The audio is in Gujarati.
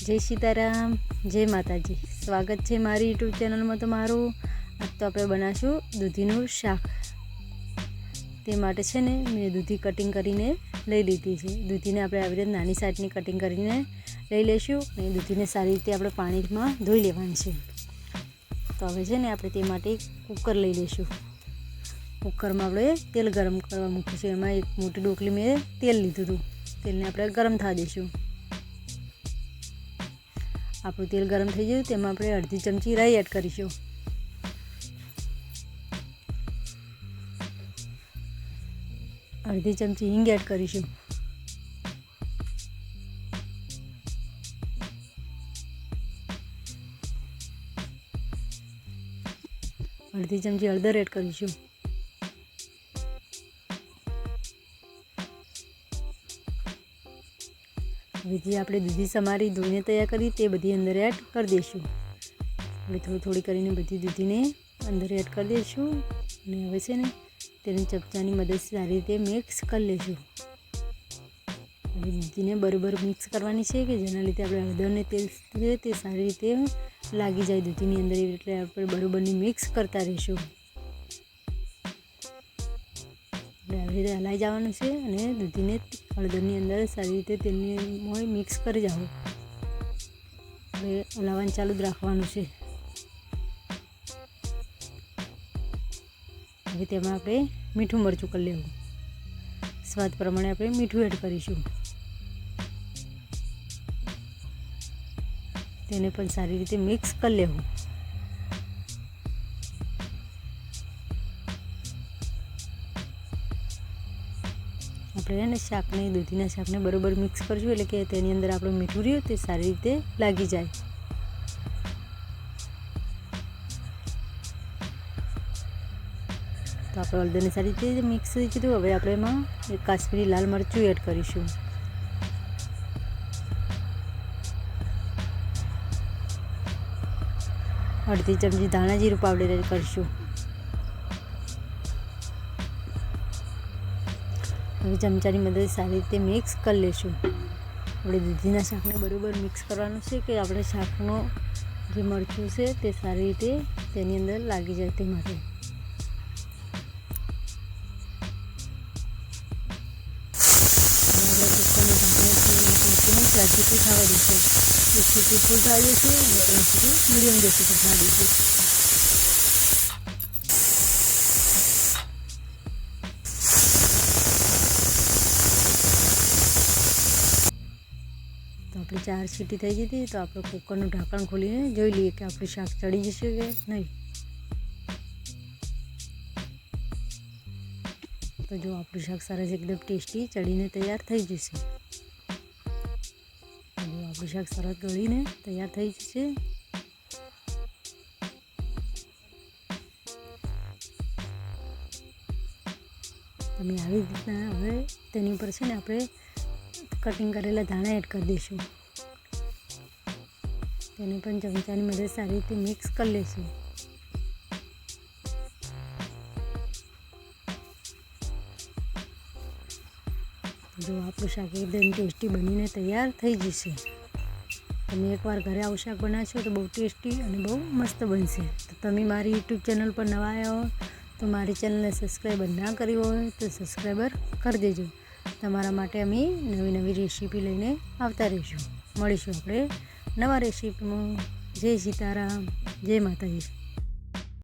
जय सीताराम जय माताजी। स्वागत है मारी यूट्यूब चैनल में तमारू। आज तो આપણે બનાશું દૂધીનું શાક। તે માટે છે ને મેં દૂધી કટિંગ કરીને લઈ લીધી છે। દૂધીને આપણે આવી રીતે નાની સાઈઝની કટિંગ કરીને લઈ લઈશું અને દૂધીને સારી રીતે આપણે પાણીમાં ધોઈ લેવાની છે। તો હવે છે ને આપણે તે માટે કુકર લઈ લઈશું। કુકરમાં આપણે તેલ ગરમ કરવા મૂકીશું। એમાં એક મોટી ડોકલી મેં તેલ લીધું હતું। તેલને આપણે ગરમ થવા દઈશું। આપણું તેલ ગરમ થઈ ગયું તેમાં આપણે અડધી ચમચી રાઈ એડ કરીશું। અડધી ચમચી હિંગ એડ કરીશું। અડધી ચમચી હળદર એડ કરીશું। હવે જે આપણે દૂધી સમારી ધોઈને તૈયાર કરી તે બધી અંદર એડ કરી દઈશું। આપણે થોડી કરીને બધી દૂધીને અંદર એડ કરી દઈશું અને હવે છે ને તેને ચમચાની મદદથી સારી રીતે મિક્સ કરી લઈશું। હવે દૂધીને બરાબર મિક્સ કરવાની છે કે જેના લીધે આપણે હળદરને તેલ છે તે સારી રીતે લાગી જાય દૂધીની અંદર, એટલે આપણે બરાબરની મિક્સ કરતા રહીશું। આપણે આવી રીતે હલાઈ જવાનું છે અને દૂધીને હળદરની અંદર સારી રીતે તેલની મિક્સ કરી જાઓ। હવે હલાવવાનું ચાલુ જ રાખવાનું છે। હવે તેમાં આપણે મીઠું મરચું કરી લેવું। સ્વાદ પ્રમાણે આપણે મીઠું એડ કરીશું। તેને પણ સારી રીતે મિક્સ કરી લેવું। આપણે એને શાકને દૂધીના શાકને બરાબર મિક્સ કરશું એટલે કે તેની અંદર આપણું મીઠું રહ્યું તે સારી રીતે લાગી જાય। તો આપણે હળદરને સારી રીતે મિક્સ થઈ ગયું। હવે આપણે એમાં એક કાશ્મીરી લાલ મરચું એડ કરીશું। અડધી ચમચી ધાણા જીરું પાવડર એડ કરીશું। હવે ચમચાની મદદથી સારી રીતે મિક્સ કરી લઈશું। આપણે દૂધીના શાકને બરાબર મિક્સ કરવાનું છે કે આપણે શાકનો જે મરચું છે તે સારી રીતે તેની અંદર લાગી જાય તે માટે। આપણે કુકરને ઢાંકીને સીટી થવા દઈશું। એક સીટી ફૂલ થવા દઈશું અને 3 સીટી મીડિયમ ગેસ ઉપર થવા દઈશું। તો આપણી 4 સીટી થઈ ગઈ હતી। તો આપણે કુકરનું ઢાંકણ ખોલીને જોઈ લઈએ કે આપણું શાક ચડી જશે કે નહીં। તો જો આપણું શાક સરસ એકદમ ટેસ્ટી ચડીને તૈયાર થઈ જશે। જો આપણું શાક સરસ ગળીને તૈયાર થઈ જશે। તમે આવી રીતના હવે તેની ઉપર છે ને આપણે કટિંગ કરેલા ધાણા એડ કરી દઈશું। તેને પણ ચમચાની મદદ સારી રીતે મિક્સ કરી લઈશું। જો આપણું શાક એકદમ ટેસ્ટી બનીને તૈયાર થઈ જશે। તમે એકવાર ઘરે આવું શાક બનાવશો તો બહુ ટેસ્ટી અને બહુ મસ્ત બનશે। તો તમે મારી યુટ્યુબ ચેનલ પર નવા આવ્યા હો તો મારી ચેનલને સબસ્ક્રાઈબર ના કરી હોય તો સબસ્ક્રાઈબર કરી દેજો। તમારા માટે અમે નવી નવી રેસીપી લઈને આવતા રહીશું। મળીશું આપણે નવા રેસીપીમાં। જય સીતારામ જય માતાજી।